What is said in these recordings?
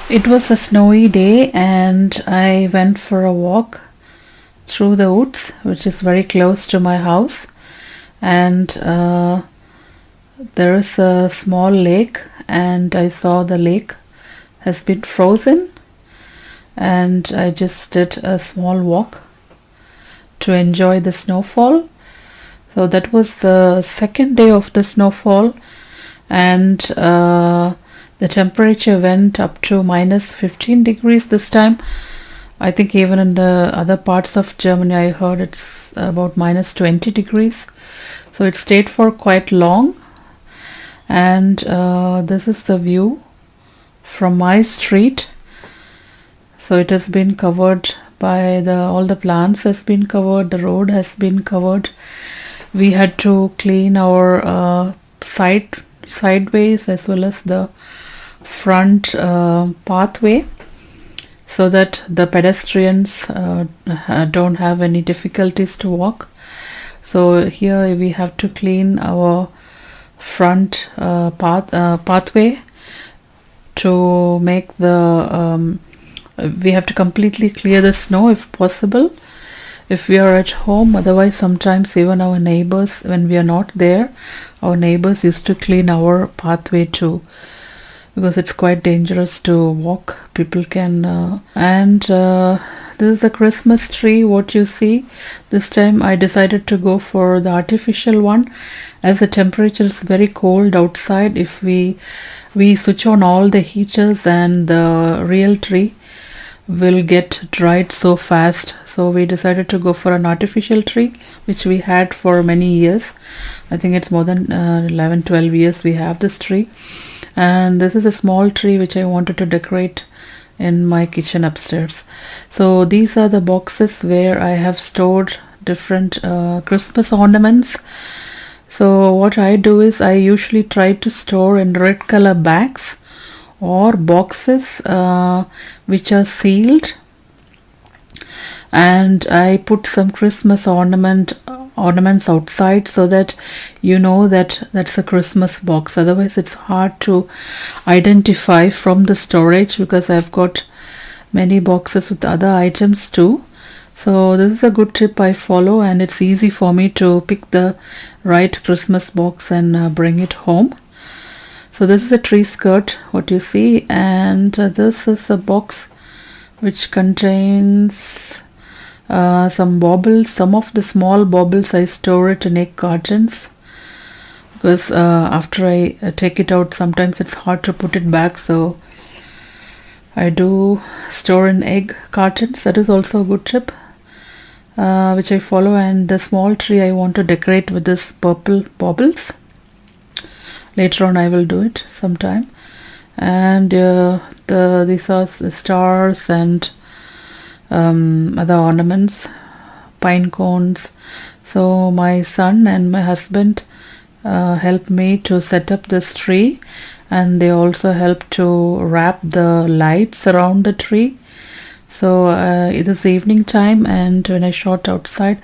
It was a snowy day and I went for a walk through the woods, which is very close to my house. And there is a small lake, and I saw the lake has been frozen. And I just did a small walk to enjoy the snowfall. So that was the second day of the snowfall, and the temperature went up to minus 15 degrees this time. I think even in the other parts of Germany, I heard it's about minus 20 degrees. So it stayed for quite long. And this is the view from my street. So it has been covered by all the plants has been covered, the road has been covered. We had to clean our sideways as well as the front pathway, so that the pedestrians don't have any difficulties to walk. So here we have to clean our front pathway to make the we have to completely clear the snow if possible, if we are at home. Otherwise, sometimes even our neighbors, when we are not there, our neighbors used to clean our pathway too, because it's quite dangerous to walk. People can this is a Christmas tree, what you see. This time I decided to go for the artificial one, as the temperature is very cold outside. If we switch on all the heaters, and the real tree will get dried so fast. So we decided to go for an artificial tree, which we had for many years. I think it's more than 11-12 years we have this tree. And this is a small tree which I wanted to decorate in my kitchen upstairs. So these are the boxes where I have stored different Christmas ornaments. So what I do is I usually try to store in red color bags or boxes which are sealed, and I put some Christmas ornaments outside, so that you know that that's a Christmas box. Otherwise it's hard to identify from the storage, because I've got many boxes with other items too. So this is a good tip I follow, and it's easy for me to pick the right Christmas box and bring it home. So this is a tree skirt, what you see, and this is a box which contains some baubles. Some of the small baubles I store it in egg cartons, because after I take it out, sometimes it's hard to put it back. So I do store in egg cartons. That is also a good tip which I follow. And the small tree I want to decorate with this purple baubles. Later on I will do it sometime. And these are the stars and other ornaments, pine cones. So my son and my husband helped me to set up this tree, and they also helped to wrap the lights around the tree. So it is evening time, and when I shot outside,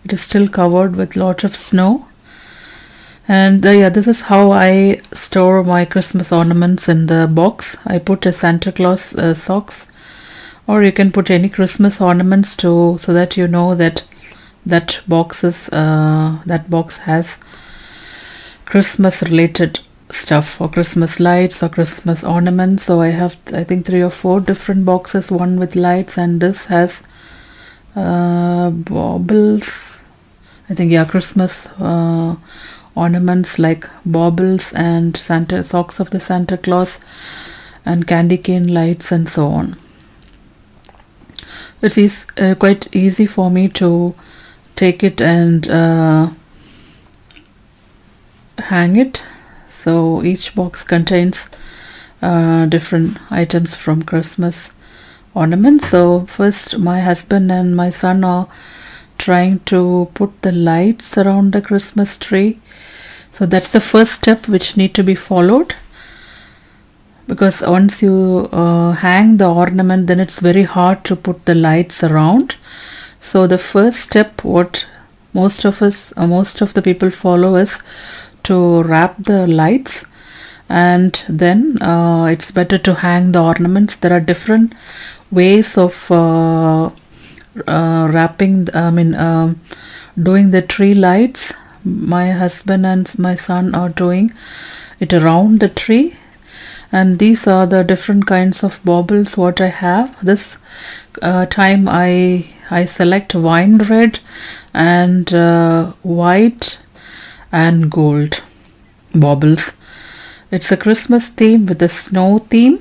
it is still covered with lot of snow. And yeah, this is how I store my Christmas ornaments in the box. I put a Santa Claus socks, or you can put any Christmas ornaments too, so that you know that that box has Christmas related stuff, or Christmas lights or Christmas ornaments. So I have, I think, 3 or 4 different boxes, one with lights, and this has baubles. I think, yeah, Christmas ornaments like baubles and Santa socks of the Santa Claus and candy cane lights and so on. It is quite easy for me to take it and hang it. So each box contains different items from Christmas ornaments. So first my husband and my son are trying to put the lights around the Christmas tree. So that's the first step which need to be followed, because once you hang the ornament, then it's very hard to put the lights around. So the first step what most of the people follow is to wrap the lights and then it's better to hang the ornaments. There are different ways of wrapping, doing the tree lights. My husband and my son are doing it around the tree, and these are the different kinds of baubles what I have. This time I select wine red and white and gold baubles. It's a Christmas theme with a snow theme,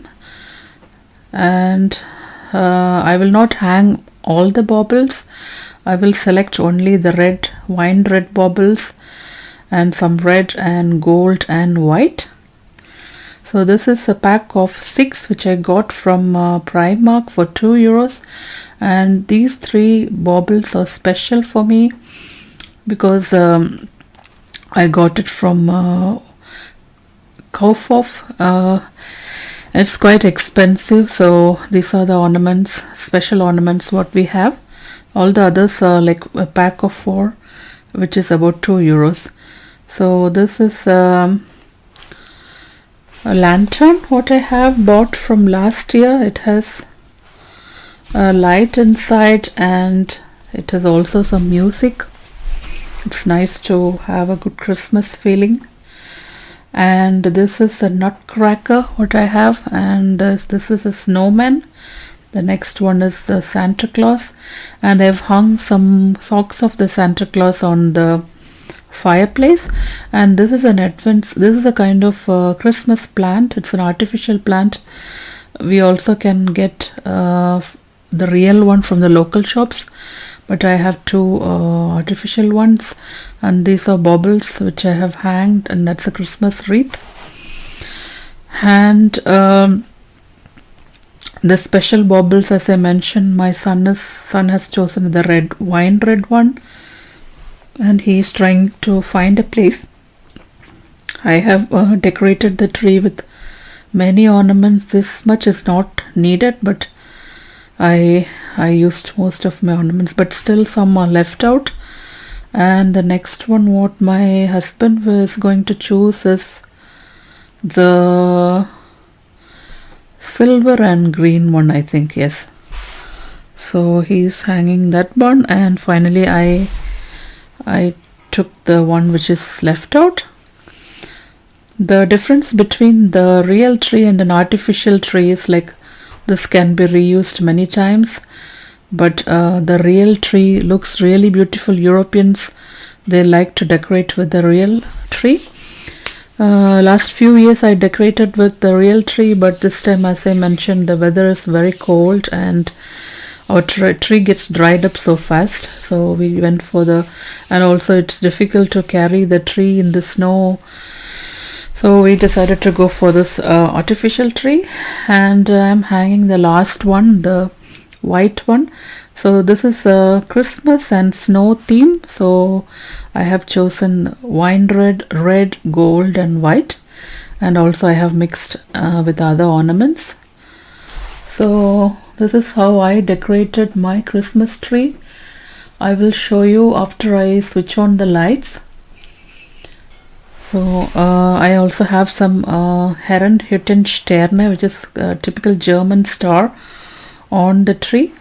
and I will not hang all the baubles. I will select only the red, wine red baubles, and some red and gold and white. So this is a pack of 6 which I got from Primark for €2, and these 3 baubles are special for me because I got it from Kaufhof. It's quite expensive, so these are the ornaments, special ornaments what we have. All the others are like a pack of 4, which is about €2. So this is a lantern what I have bought from last year. It has a light inside and it has also some music. It's nice to have a good Christmas feeling. And this is a nutcracker what I have, and this is a snowman. The next one is the Santa Claus, and I've hung some socks of the Santa Claus on the fireplace. And this is an advent, this is a kind of Christmas plant. It's an artificial plant. We also can get the real one from the local shops, but I have 2 artificial ones, and these are baubles which I have hanged, and that's a Christmas wreath. And the special baubles, as I mentioned, my son has chosen the wine red one, and he is trying to find a place. I have decorated the tree with many ornaments. This much is not needed, but I used most of my ornaments, but still some are left out. And the next one what my husband was going to choose is the silver and green one, I think. Yes, so he's hanging that one, and finally I took the one which is left out. The difference between the real tree and an artificial tree is like this can be reused many times, but the real tree looks really beautiful. Europeans, they like to decorate with the real tree. Last few years I decorated with the real tree, but this time, as I mentioned, the weather is very cold and our tree gets dried up so fast, so we went for and also it's difficult to carry the tree in the snow, so we decided to go for this artificial tree. And I'm hanging the last one, the white one. So this is a Christmas and snow theme, so I have chosen wine red, gold and white, and also I have mixed with other ornaments. So this is how I decorated my Christmas tree. I will show you after I switch on the lights. So I also have some Herrenhütten Sterne, which is a typical German star, on the tree.